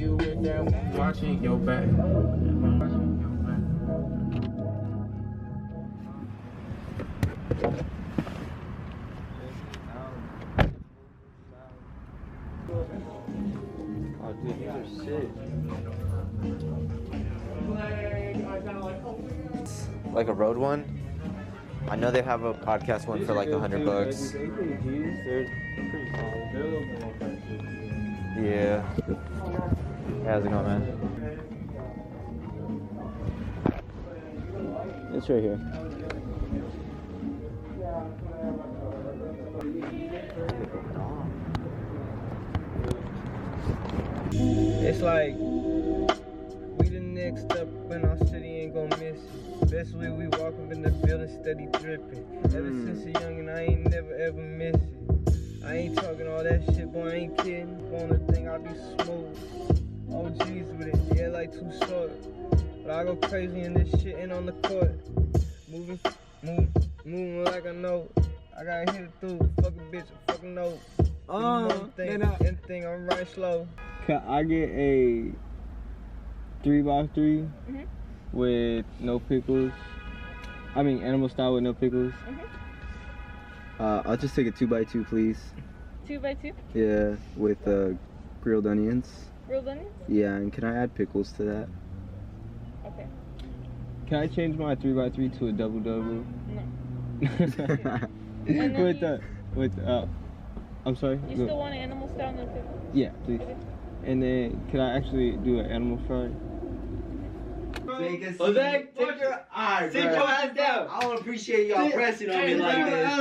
you with that watching your back. Oh, dude, these are sick. Like a road one? I know they have a podcast one for like $100. Yeah. How's it going, man? It's right here. It's like we the next up when our city ain't gon' miss it. Best way we walk up in the building steady dripping. Ever since a youngin', I ain't never ever miss it. I ain't talking all that shit, boy, I ain't kidding. Wanna think I be smooth. Oh jeez with it, yeah, like too short. But I go crazy in this shit and on the court. Moving like I know. I gotta hit it through. Fuck a bitch, fuck a note. Anything, I'm right slow. Can I get a 3x3 with no pickles? I mean, animal style with no pickles. I'll just take a 2x2, please. 2x2? Yeah, with grilled onions. Grilled onions? Yeah, and can I add pickles to that? Okay. Can I change my 3x3 to a double-double? No. I'm sorry? You still want an animal style, no pickles? Yeah, please. Okay. And then, can I actually do an animal fry? Jose, take your eyes. Sit your ass down. I don't appreciate y'all pressing on me like this.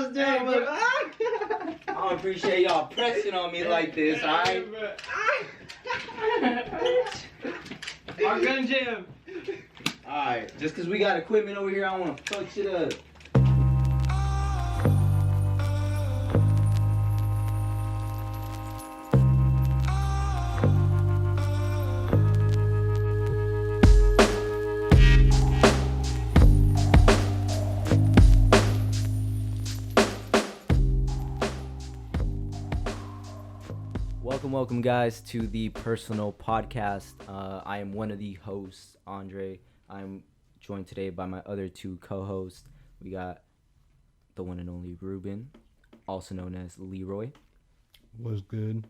I don't appreciate y'all pressing on me like this, alright? Our gun jam. Alright, just cause we got equipment over here, I don't wanna fuck shit up. Welcome guys to the Personal Podcast. I am one of the hosts, Andre. I'm joined today by my other two co-hosts. We got the one and only Ruben, also known as Leroy. What's good?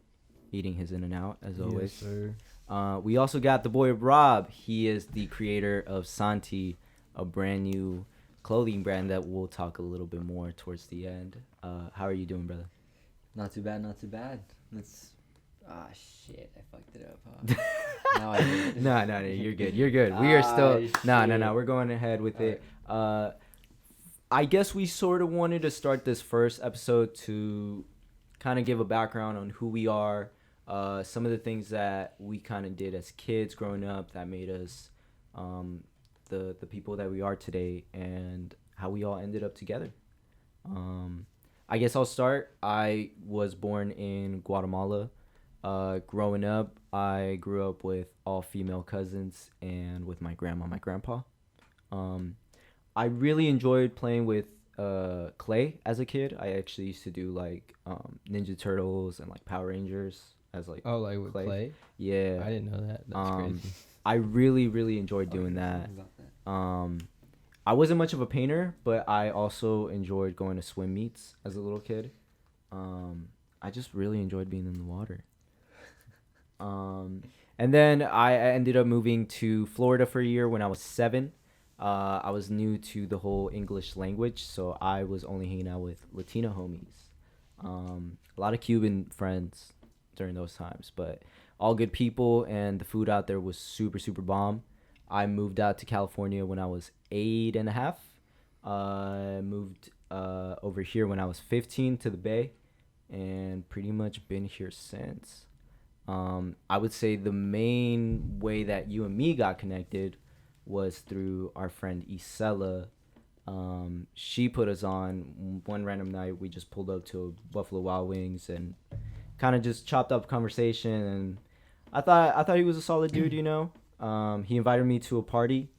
Eating his in and out as always. Yes, sir. We also got the boy Rob. He is the creator of Santee, a brand new clothing brand that we'll talk a little bit more towards the end. How are you doing, brother? Not too bad. Shit, I fucked it up, huh? Now I did it. No, you're good. We are still... No, we're going ahead with it. I guess we sort of wanted to start this first episode to kind of give a background on who we are, some of the things that we kind of did as kids growing up that made us the people that we are today, and how we all ended up together. I guess I'll start. I was born in Guatemala. Growing up, I grew up with all female cousins and with my grandma, my grandpa. I really enjoyed playing with clay as a kid. I actually used to do like Ninja Turtles and like Power Rangers as like with clay? Yeah. I didn't know that. That's crazy. I really enjoyed doing that. I wasn't much of a painter, but I also enjoyed going to swim meets as a little kid. I just really enjoyed being in the water. And then I ended up moving to Florida for a year when I was 7. I was new to the whole English language, so I was only hanging out with Latino homies. A lot of Cuban friends during those times, but all good people, and the food out there was super bomb. I moved out to California when I was 8 and a half. I moved over here when I was 15 to the Bay, and pretty much been here since. I would say the main way that you and me got connected was through our friend Isela. She put us on one random night. We just pulled up to Buffalo Wild Wings and kind of just chopped up conversation, and I thought he was a solid dude, you know. He invited me to a party,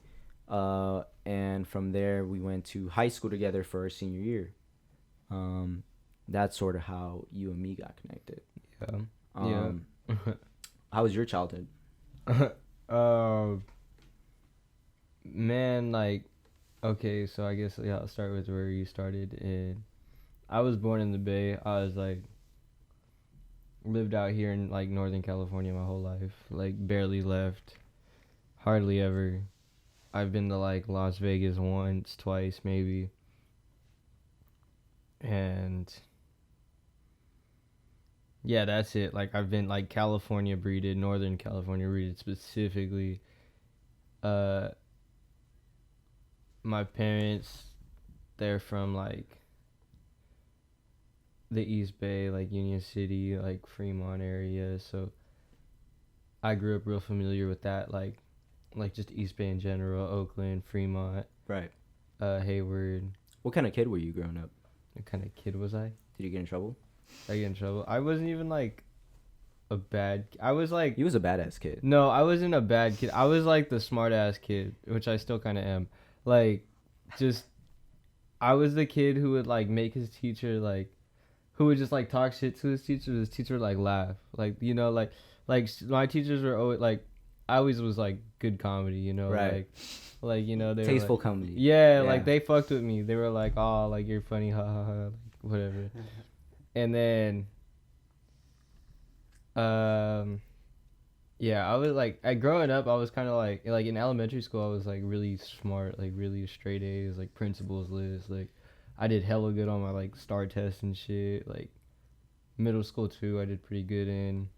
and from there we went to high school together for our senior year. That's sort of how you and me got connected. Yeah. How was your childhood? Man, like, okay, so I guess yeah, I'll start with where you started. And I was born in the Bay. I was like lived out here in like Northern California my whole life. Like barely left, hardly ever. I've been to like Las Vegas once, twice maybe. And yeah, that's it. Like I've been like California breeded, Northern California breeded specifically. Uh my parents, they're from like the East Bay, like Union City, like Fremont area. So I grew up real familiar with that, like just East Bay in general, Oakland, Fremont, Right. Hayward. What kind of kid were you growing up? What kind of kid was I? Did you get in trouble? I get in trouble. I wasn't even like I was like, You was a badass kid. no, I wasn't a bad kid. I was like the smart ass kid, which I still kind of am. Like, just, I was the kid who would like make his teacher like, who would just like talk shit to his teacher. His teacher would like laugh. Like, you know, like my teachers were always like, I always was like good comedy, you know, Right. like you know, they Tasteful were, like, comedy. yeah, Yeah. like they fucked with me. They were like, oh, like you're funny, ha ha ha, like, whatever. And then, yeah, I was like, growing up, I was kind of like in elementary school, I was like really smart, like really straight A's, like principals list, like I did hella good on my like STAR test and shit. Like middle school too, I did pretty good in.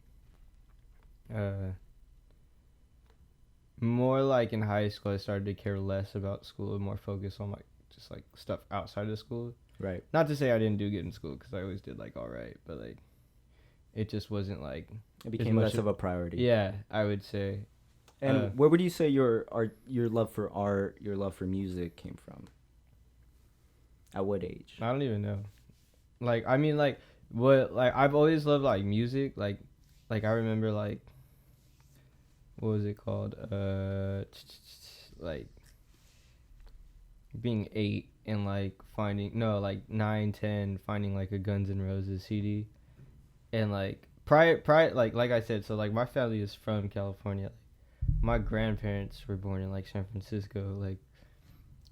More like in high school, I started to care less about school and more focus on like just like stuff outside of school. Right. Not to say I didn't do good in school, because I always did like all right, but like it just wasn't like It became much less of- of a priority. yeah, I would say. And where would you say your love for art, your love for music came from? At what age? I don't even know. Like, I mean, like, what, like, I've always loved, like, music. Like, I remember, like, what was it called? Like, being 8 and, like, finding, no, like, 9, 10, finding, like, a Guns N' Roses CD. And, like, prior, like I said, so, like, my family is from California. My grandparents were born in, like, San Francisco, like,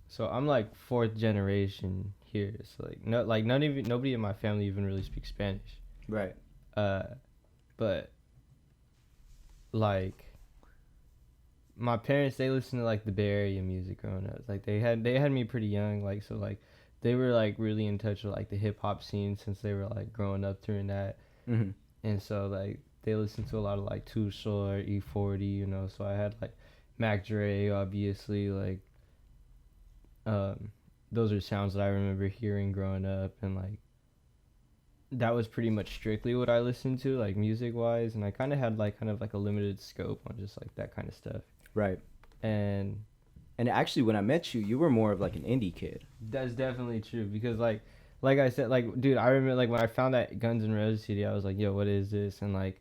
so I'm like 4th generation here. So like nobody in my family even really speaks Spanish. Right. But like my parents, they listened to like the Bay Area music growing up. Like they had me pretty young. Like so like they were like really in touch with like the hip hop scene since they were like growing up during that. Mm-hmm. And so like they listened to a lot of like Too Short, E40, you know. So I had like Mac Dre, obviously, like. Those are sounds that I remember hearing growing up, and like that was pretty much strictly what I listened to, like music wise, and I kind of had like a limited scope on just like that kind of stuff. Right. And actually, when I met you, you were more of like an indie kid. that's definitely true, because like I said, like dude, I remember like when I found that Guns N' Roses CD, I was like, yo, what is this? And like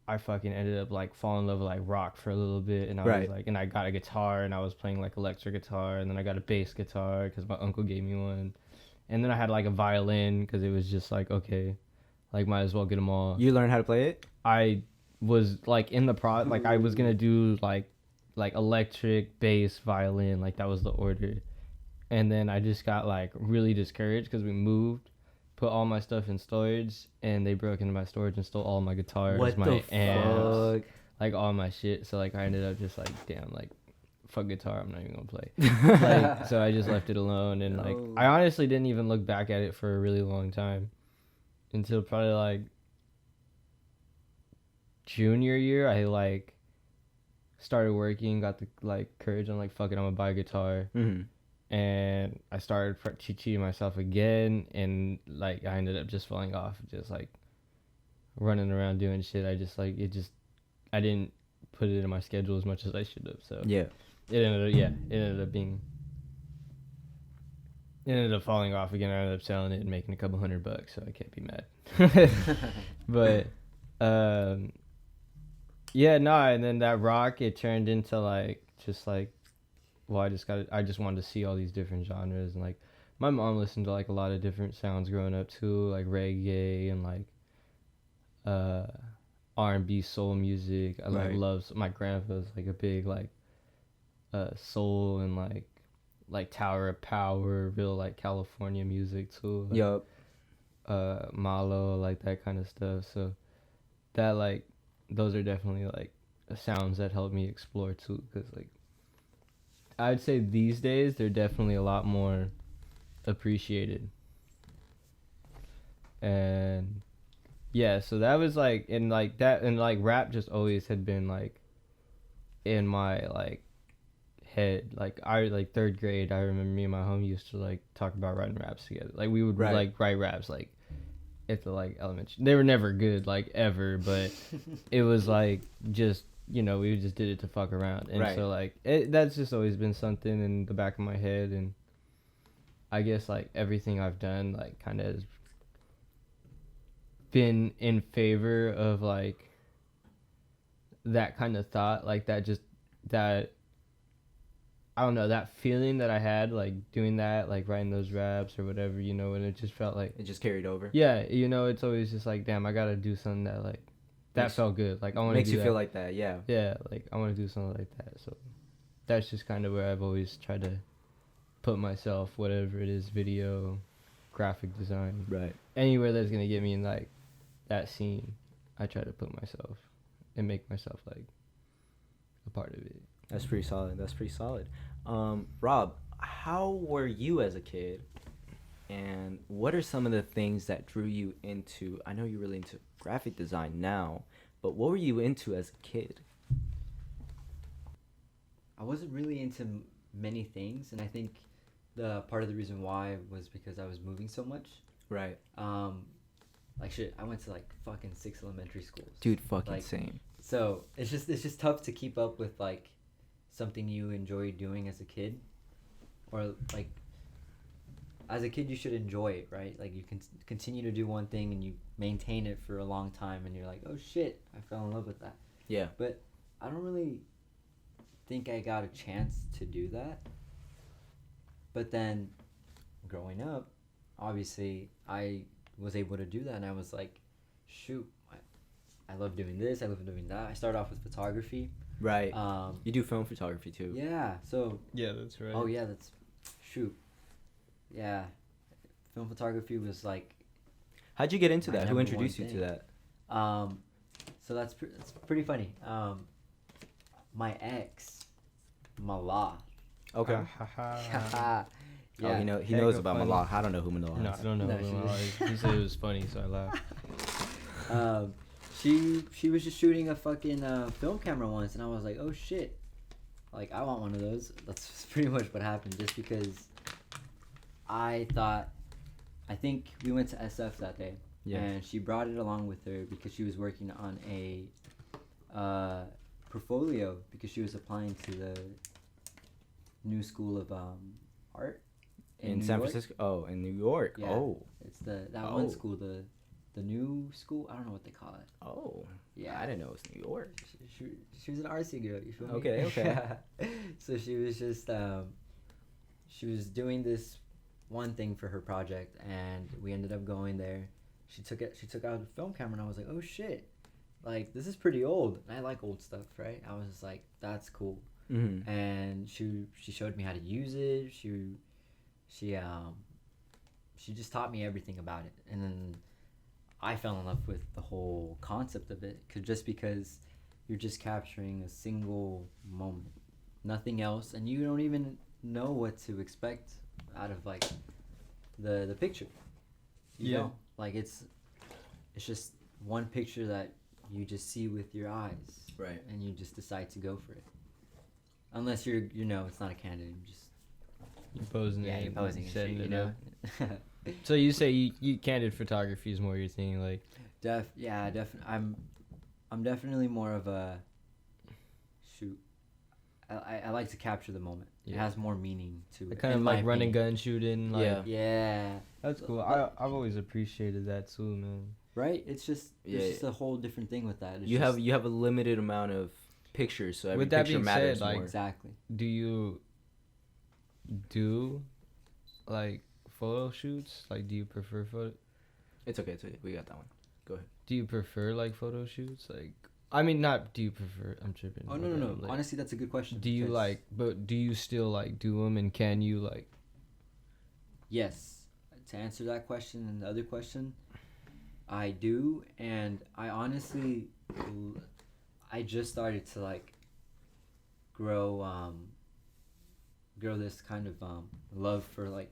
I fucking ended up like falling in love with like rock for a little bit, and I Right. was like, and I got a guitar, and I was playing like electric guitar, and then I got a bass guitar because my uncle gave me one, and then I had like a violin because it was just like, okay, like might as well get them all. You learned how to play it? I was like in the like I was gonna do like electric, bass, violin, like that was the order, and then I just got like really discouraged because we moved. Put all my stuff in storage, and they broke into my storage and stole all my guitars, What my the amps, fuck? like all my shit. So like I ended up just like, damn, like fuck guitar, I'm not even gonna play. Like, so I just left it alone, and like No. I honestly didn't even look back at it for a really long time until probably like junior year. I like started working, got the like courage, and like fuck it, I'm gonna buy a guitar. Mm-hmm. And I started teaching myself again, and like I ended up just falling off, just like running around doing shit. I just like I didn't put it in my schedule as much as I should have. So Yeah. it ended up falling off again. I ended up selling it and making a couple $100, so I can't be mad. But yeah, no, and then that rock, it turned into like just like, well, I just wanted to see all these different genres, and like my mom listened to like a lot of different sounds growing up too, like reggae and like R&B soul music. I like Right. my grandpa's like a big like soul and like Tower of Power, real like California music too. Like, Yup. Malo, like that kind of stuff. So that like those are definitely like sounds that help me explore too, because like I'd say these days they're definitely a lot more appreciated. And yeah, so that was like, and like that, and like rap just always had been like in my like head. Like I like third grade, I remember me and my homie used to like talk about writing raps together. Like we would Right. like write raps like at the like elementary. They were never good like ever, but it was like just, you know, we just did it to fuck around. And Right. so like that's just always been something in the back of my head. And I guess like everything I've done like kind of has been in favor of like that kind of thought, like that, just that, I don't know, that feeling that I had like doing that, like writing those raps or whatever, you know. And it just felt like, It just carried over. yeah, you know, it's always just like, damn, I gotta do something that like that Makes- felt good. Like I want to Makes do you that. feel like that, yeah. Yeah, like I want to do something like that. So that's just kind of where I've always tried to put myself, whatever it is, video, graphic design, Right. anywhere that's gonna get me in like that scene. I try to put myself and make myself like a part of it. That's pretty solid. That's pretty solid. Rob, how were you as a kid? And what are some of the things that drew you into, I know you're really into graphic design now, but what were you into as a kid? I wasn't really into many things, and I think the part of the reason why was because I was moving so much. Right. Like shit, I went to like fucking 6 elementary schools. Dude, fucking Like, same. So it's just tough to keep up with like something you enjoy doing as a kid, or like as a kid you should enjoy it, right? Like you can continue to do one thing and you maintain it for a long time, and you're like, oh shit, I fell in love with that. Yeah. But I don't really think I got a chance to do that. But then growing up, obviously I was able to do that, and I was like, shoot, I love doing this, I love doing that. I started off with photography. Right. You do film photography too. Yeah, so Yeah, that's right. oh yeah, that's shoot. Yeah. Film photography was like How'd you get into my that? Who number introduced you one to thing. that? So that's pretty funny. My ex, Mallah. Okay. Yeah. Oh, he Heck knows of about funny. Malak. I don't know who Malak is. No, I don't know. No, who she Malala is. He said it was funny, so I laughed. She was just shooting a fucking film camera once, and I was like, oh shit, like I want one of those. That's pretty much what happened. Just because I think we went to SF that day, Yeah. and she brought it along with her because she was working on a portfolio because she was applying to the new school of art In New San York. Francisco? Oh, in New York. Yeah. Oh. It's that Oh. one school, the new school. I don't know what they call it. Oh. Yeah. I didn't know it was New York. She was an artsy girl. You feel me? Okay, okay. So she was just she was doing this one thing for her project, and we ended up going there. She took out a film camera, and I was like, oh shit, like this is pretty old. And I like old stuff, right? I was just like, that's cool. Mm-hmm. And she showed me how to use it. She just taught me everything about it, and then I fell in love with the whole concept of it, just because you're just capturing a single moment, nothing else, and you don't even know what to expect out of like the picture. You Yeah. know, like it's just one picture that you just see with your eyes, Right. and you just decide to go for it. Unless it's not a candid, you just You're posing it. you're posing and shit, setting you it know. up. So you say you candid photography is more your thing, like I'm definitely more of a shoot. I like to capture the moment. It Yeah. has more meaning to it. kind of in my like run and opinion. gun shooting. Like, Yeah. Yeah. that's cool. But- I've always appreciated that too, man. Right. It's just Yeah. there's just a whole different thing with that. It's You just, have a limited amount of pictures, so every With that picture being matters said, like, more. exactly. Do you do like photo shoots? Like, do you prefer photo? It's okay. We got that one. Go ahead. Do you prefer like photo shoots? Like, I mean, not do you prefer? I'm tripping. Oh no. Like, Honestly, that's a good question. do you because- like? But do you still like do them? And can you like? Yes. To answer that question and the other question, I do, and I honestly, I just started to like grow this kind of love for like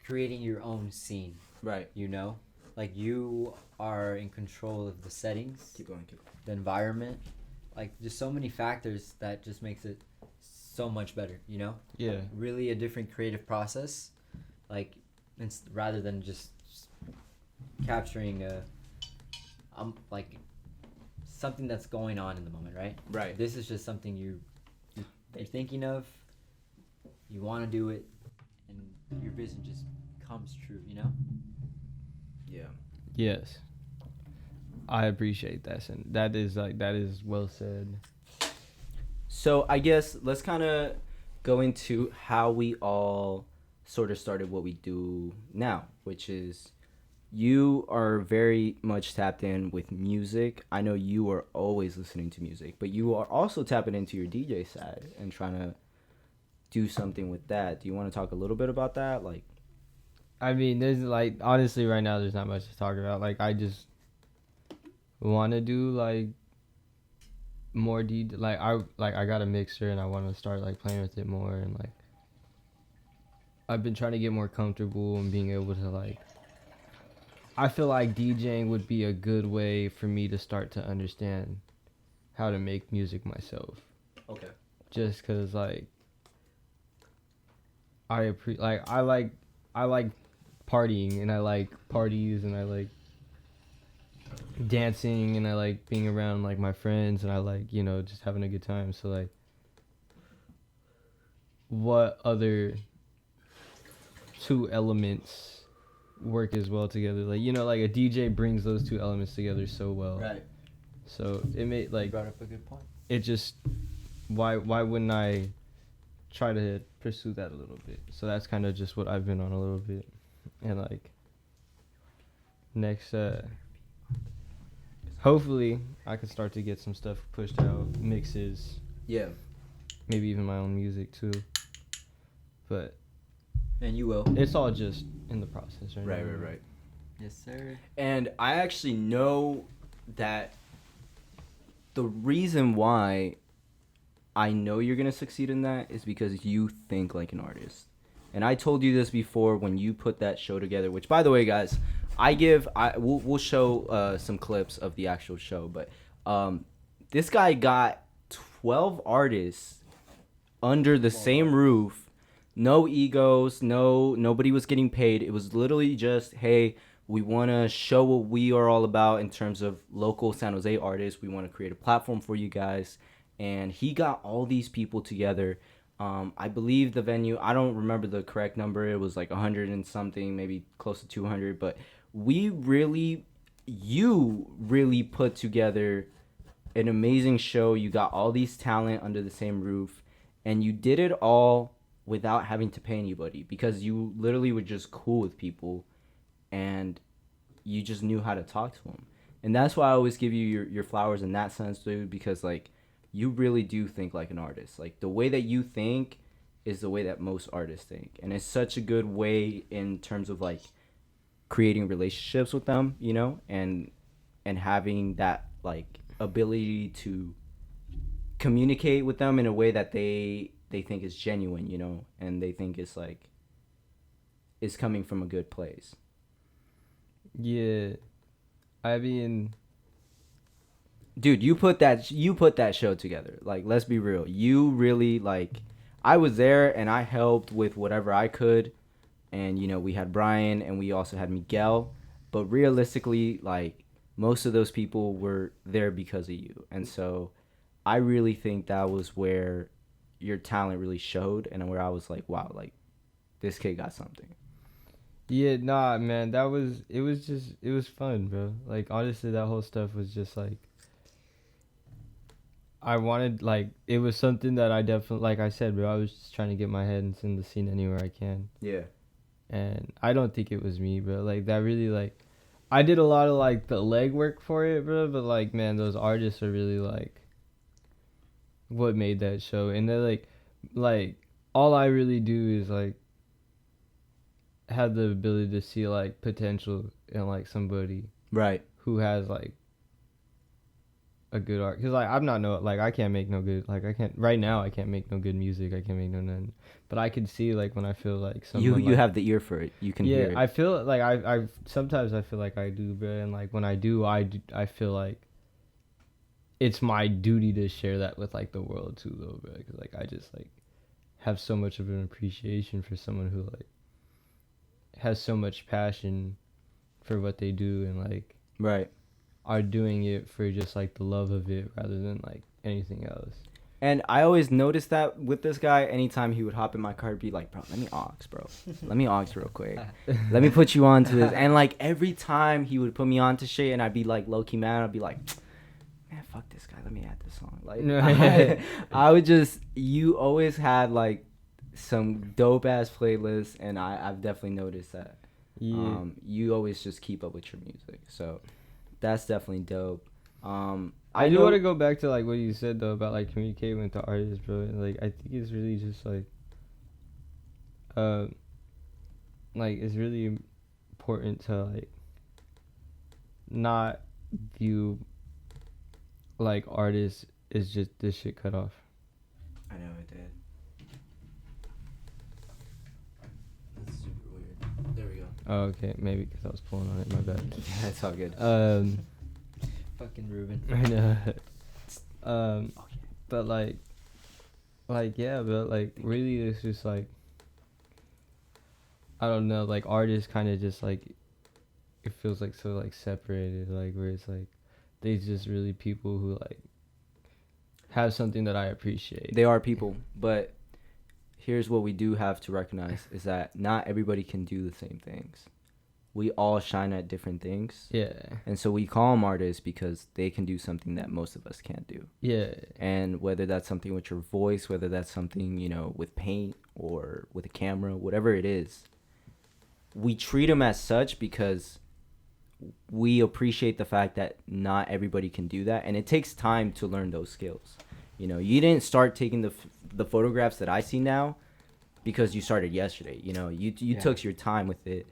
creating your own scene. Right. You know, like you are in control of the settings, Keep going. the environment, like just so many factors that just makes it so much better. You know, Yeah. really a different creative process, like rather than just capturing like something that's going on in the moment, right? Right. This is just something you're thinking of, you want to do it, and your vision just comes true, you know? Yeah. Yes. I appreciate that. And that is well said. So I guess let's kind of go into how we all sort of started what we do now, which is you are very much tapped in with music. I know you are always listening to music, but you are also tapping into your DJ side and trying to do something with that. Do you want to talk a little bit about that? Like, I mean, there's like honestly right now there's not much to talk about. Like I just want to do like more I got a mixer and I want to start like playing with it more, and like I've been trying to get more comfortable and being able to like I feel like DJing would be a good way for me to start to understand how to make music myself. okay. Just cuz like I like partying, and I like parties, and I like dancing, and I like being around like my friends, and I like, you know, just having a good time. So like what other two elements work as well together? Like, you know, like a DJ brings those two elements together so well. Right. So it made like Brought up a good point. it just why wouldn't I try to pursue that a little bit? So that's kind of just what I've been on a little bit. And like next hopefully I can start to get some stuff pushed out, mixes, Yeah. maybe even my own music too. But And you will. it's all just in the process right now. Right. Yes, sir. And I actually know that the reason why I know you're going to succeed in that is because you think like an artist. And I told you this before when you put that show together, which, by the way, guys, we'll show some clips of the actual show. But this guy got 12 artists under the same roof. No egos, nobody was getting paid. It was literally just, hey, we want to show what we are all about in terms of local San Jose artists. We want to create a platform for you guys. And he got all these people together. I believe the venue, I don't remember the correct number. It was like 100 and something, maybe close to 200. But you really put together an amazing show. You got all these talent under the same roof. And you did it all without having to pay anybody, because you literally were just cool with people and you just knew how to talk to them. And that's why I always give you your flowers in that sense, dude, because like you really do think like an artist. Like the way that you think is the way that most artists think. And it's such a good way in terms of like creating relationships with them, you know, and having that like ability to communicate with them in a way that they think is genuine, you know, and they think it's like is coming from a good place. Yeah. I mean, dude, you put that show together. Like, let's be real. You really like, I was there and I helped with whatever I could. And, you know, we had Brian and we also had Miguel. But realistically, like, most of those people were there because of you. And so I really think that was where your talent really showed, and where I was like, wow, like, this kid got something. yeah, nah, man, it was fun, bro. Like, honestly, that whole stuff was just like, I wanted, like, it was something that I definitely, like I said, bro, I was just trying to get my head in the scene anywhere I can. Yeah. And I don't think it was me, bro. Like, that really, like, I did a lot of like the legwork for it, bro. But like, man, those artists are really like what made that show, and they're like all I really do is like have the ability to see like potential in like somebody Right. who has like a good art, because like I'm not no like I can't make no good, like I can't right now, I can't make no good music, I can't make no nothing, but I can see like when I feel like someone You like, have the ear for it. You can yeah, hear it. I feel like I sometimes I feel like I do, bro, and like when I do, I feel like it's my duty to share that with like the world too, though, bro, because like I just like have so much of an appreciation for someone who like has so much passion for what they do, and like Right. are doing it for just like the love of it rather than like anything else. And I always noticed that with this guy, anytime he would hop in my car, be like, bro, let me aux, bro. Let me aux real quick. Let me put you on to this. And like every time he would put me on to shit and I'd be like low-key mad, I'd be like, man, fuck this guy. Let me add this song. Like I would just, you always had like some dope ass playlists, and I've definitely noticed that. Yeah. You always just keep up with your music. So that's definitely dope. I do want to go back to like what you said though about like communicating with the artist, bro. Like I think it's really just like it's really important to like not view like artists is just this shit cut off. I know it did. That's super weird. There we go. Oh, okay, maybe because I was pulling on it. My bad. Yeah, it's all good. Fucking Ruben. I know. But like yeah, but like really, it's just like I don't know. Like artists kind of just like it feels like so like separated. Like where it's like they just really people who like have something that I appreciate. They are people, but here's what we do have to recognize is that not everybody can do the same things. We all shine at different things. Yeah. And so we call them artists because they can do something that most of us can't do. Yeah. And whether that's something with your voice, whether that's something, you know, with paint or with a camera, whatever it is, we treat them as such because we appreciate the fact that not everybody can do that. And it takes time to learn those skills. You know, you didn't start taking the photographs that I see now because you started yesterday. You know, you took your time with it.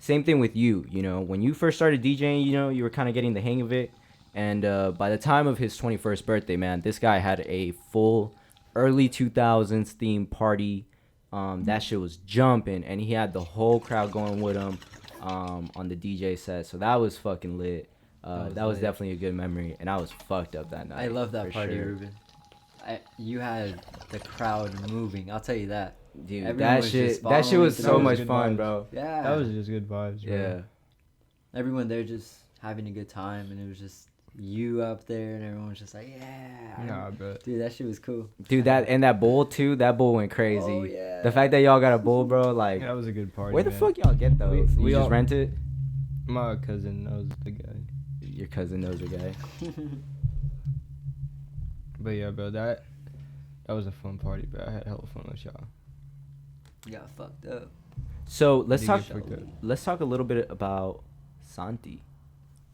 Same thing with you, you know, when you first started DJing, you know, you were kind of getting the hang of it. And by the time of his 21st birthday, man, this guy had a full early 2000s themed party. That shit was jumping, and he had the whole crowd going with him on the DJ set. So that was fucking lit. That was definitely a good memory, and I was fucked up that night. I love that party, sure. Ruben. You had the crowd moving. I'll tell you that. Dude, Everyone that was shit just was following so through. much Good fun, vibes. bro. Yeah. That was just good vibes, bro. Yeah. Everyone there just having a good time, and it was just you up there, and everyone was just like, yeah. Nah, bro. Dude, that shit was cool. Dude, that bowl too, that bowl went crazy. Oh, yeah. The fact that y'all got a bowl, bro, like, That was a good party. where the man. fuck y'all get those? We You just all- rent it? My cousin knows the guy. Your cousin knows a guy. But yeah, bro, that was a fun party, bro. I had hella fun with y'all. You got fucked up. So let's Did talk. get fucked up. Let's talk a little bit about Santee.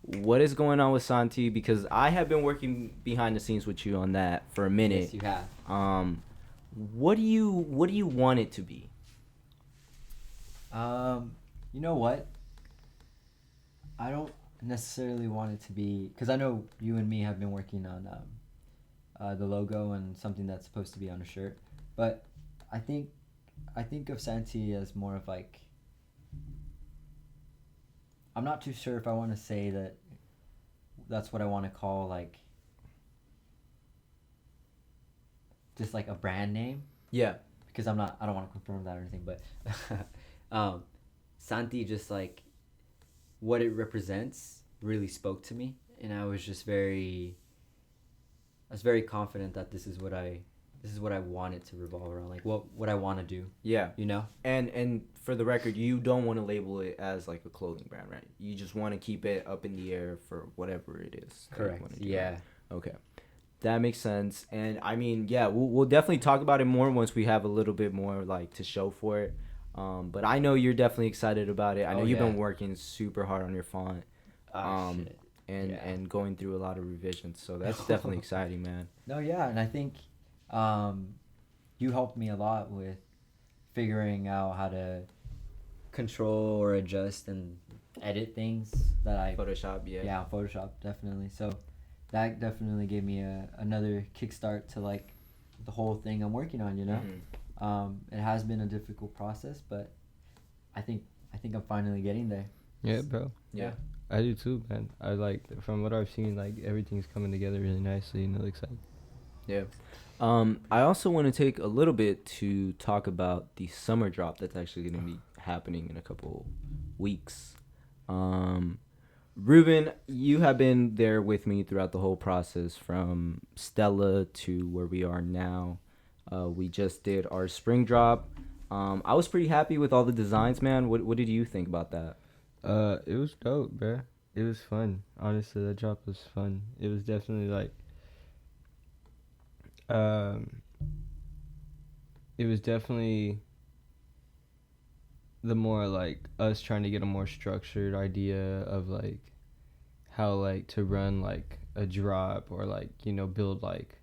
What is going on with Santee? Because I have been working behind the scenes with you on that for a minute. Yes, you have. What do you want it to be? You know what? I don't necessarily want it to be, because I know you and me have been working on the logo and something that's supposed to be on a shirt, but I think of Santee as more of like, I'm not too sure if I want to say that that's what I want to call like just like a brand name, Yeah. because I don't want to confirm that or anything, but Santee, just like what it represents really spoke to me, and I was very confident that this is what I want it to revolve around, like what I want to do, Yeah. you know. And for the record, you don't want to label it as like a clothing brand, right? You just want to keep it up in the air for whatever it is. that you Correct. wanna do. Yeah. Okay. That makes sense. And I mean, yeah, we'll definitely talk about it more once we have a little bit more like to show for it. But I know you're definitely excited about it. I know Oh, you've been yeah. working super hard on your font. Shit. And Yeah. and going through a lot of revisions. So that's definitely exciting, man. No, yeah, and I think you helped me a lot with figuring out how to control or adjust and edit things that I Photoshop, yeah, Photoshop definitely. So that definitely gave me another kickstart to like the whole thing I'm working on. You know, it has been a difficult process, but I think I'm finally getting there. Yeah, bro. Yeah. I do too, man. I like from what I've seen, like everything's coming together really nicely, and it looks like. Yeah. I also want to take a little bit to talk about the summer drop that's actually going to be happening in a couple weeks. Ruben, you have been there with me throughout the whole process from Stella to where we are now. We just did our spring drop. I was pretty happy with all the designs, man. What did you think about that? It was dope, bro. It was fun. Honestly, that drop was fun. It was definitely like, it was definitely the more like us trying to get a more structured idea of like how like to run like a drop or like, you know, build like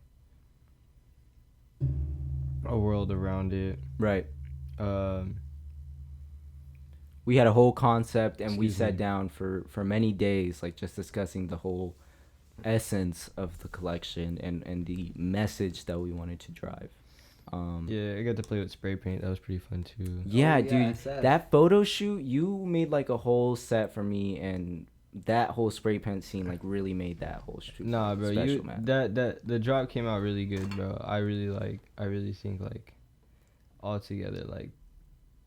a world around it. Right. We had a whole concept and we Excuse sat me. down for many days, like just discussing the whole essence of the collection and the message that we wanted to drive. Yeah, I got to play with spray paint. That was pretty fun too. Yeah, Oh, yeah, I dude, said. that photo shoot, you made like a whole set for me, and that whole spray paint scene like really made that whole shoot. Nah, bro, special, man. that the drop came out really good, bro. I really think like all together like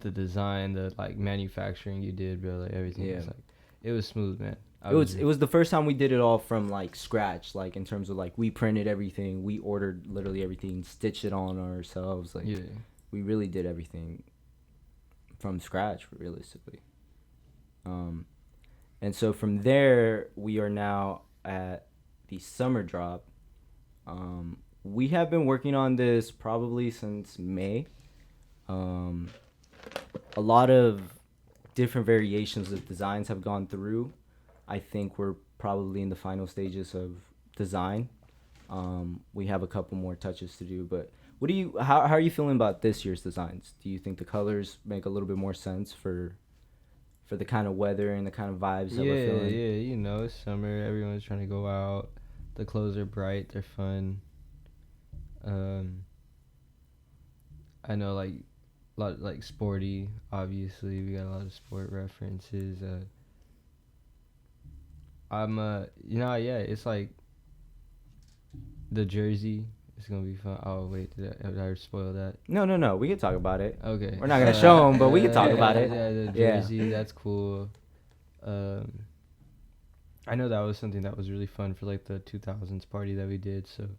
the design, the like manufacturing you did, bro, like everything was Yeah. like it was smooth, man. It was the first time we did it all from like scratch, like in terms of like we printed everything, we ordered literally everything, stitched it on ourselves, like yeah. we really did everything from scratch, realistically. And so from there, we are now at the summer drop. We have been working on this probably since May. A lot of different variations of designs have gone through. I think we're probably in the final stages of design. We have a couple more touches to do, but how are you feeling about this year's designs? Do you think the colors make a little bit more sense for the kind of weather and the kind of vibes that we're feeling? Yeah, you know, it's summer, everyone's trying to go out. The clothes are bright, they're fun. I know like a lot like sporty, obviously. We got a lot of sport references. It's like the jersey. It's gonna be fun. Oh wait, did I spoil that? No. We can talk about it. Okay. We're not gonna show 'em, but we can talk about it. Yeah, the Yeah. jersey, that's cool. I know that was something that was really fun for like the 2000s party that we did. So,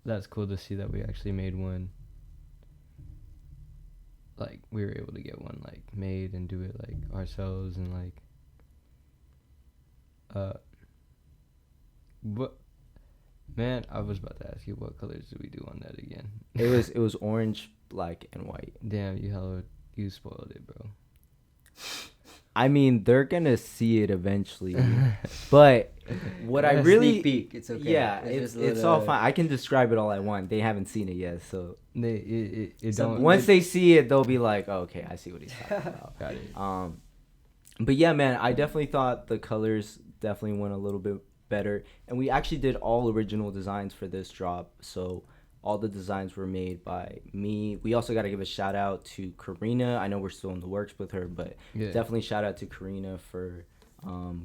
that's cool to see that we actually made one. Like we were able to get one like made and do it like ourselves and like. But man, I was about to ask you what colors did we do on that again? It was orange, black, and white. Damn, you spoiled it, bro. I mean, they're gonna see it eventually, but what I A really sneak peek, it's okay. yeah, It's just it's all fine. I can describe it all I want. They haven't seen it yet, so once they see it, they'll be like, oh, okay, I see what he's talking about. Got it. But yeah, man, I definitely thought the colors definitely went a little bit better, and we actually did all original designs for this drop, so all the designs were made by me. We also got to give a shout out to Karina. I know we're still in the works with her, but Yeah. definitely shout out to Karina for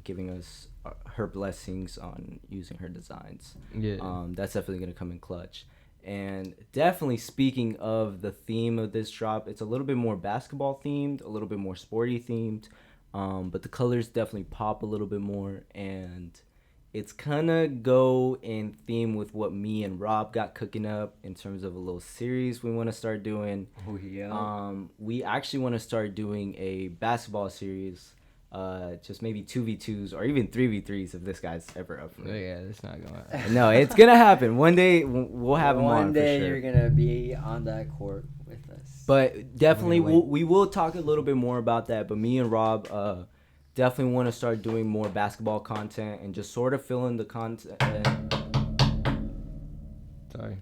giving us her blessings on using her designs. Yeah. That's definitely going to come in clutch. And definitely speaking of the theme of this drop, it's a little bit more basketball themed, a little bit more sporty themed, but the colors definitely pop a little bit more, and it's gonna go in theme with what me and Rob got cooking up in terms of a little series we want to start doing. Oh yeah. We actually want to start doing a basketball series, just maybe 2v2s or even 3v3s if this guy's ever up for it. Yeah, it's not gonna. No, it's gonna happen. One day we'll have him on One day for sure. you're gonna be on that court with us. But definitely, We're gonna we will talk a little bit more about that. But me and Rob definitely want to start doing more basketball content and just sort of fill in the content. Sorry.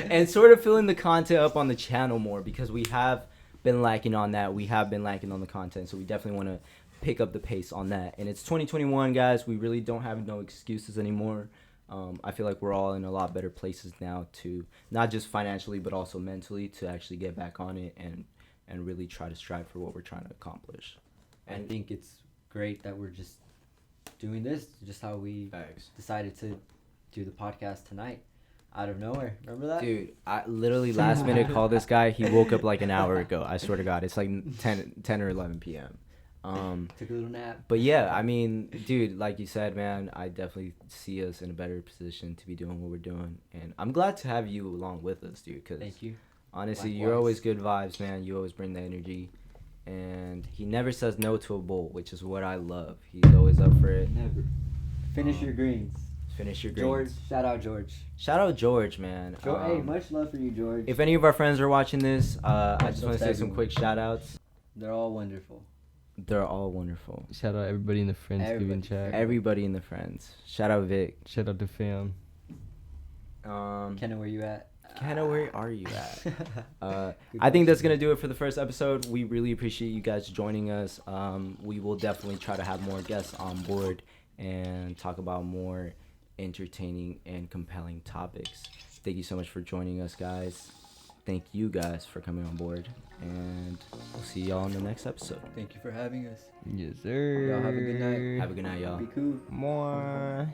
And sort of filling the content up on the channel more, because we have been lacking on that. We have been lacking on the content, so we definitely want to pick up the pace on that. And it's 2021, guys. We really don't have no excuses anymore. I feel like we're all in a lot better places now, to not just financially but also mentally, to actually get back on it and really try to strive for what we're trying to accomplish. I think it's great that we're just doing this, just how we decided to do the podcast tonight out of nowhere. Remember that? Dude, I literally last minute called this guy. He woke up like an hour ago. I swear to God. It's like 10 or 11 p.m. Took a little nap. But yeah, I mean, dude, like you said, man, I definitely see us in a better position to be doing what we're doing. And I'm glad to have you along with us, dude, because Thank you. honestly, Likewise. you're always good vibes, man. You always bring the energy. And he never says no to a bowl, which is what I love. He's always up for it. Never. Finish your greens. Finish your George, greens. shout out George. Shout out George, man. Hey, much love for you, George. If any of our friends are watching this, I just So want to say some everyone. quick shout outs. They're all wonderful. They're all wonderful. Shout out everybody in the Friendsgiving Everybody. chat. Everybody in the friends. Shout out Vic. Shout out to fam. Kenna, where you at? Kenna, where are you at? I think that's gonna do it for the first episode. We really appreciate you guys joining us. We will definitely try to have more guests on board and talk about more entertaining and compelling topics. Thank you so much for joining us, guys. Thank you guys for coming on board, and we'll see y'all in the next episode. Thank you for having us. Yes, sir. Y'all have a good night. Have a good night, y'all. Be cool. More.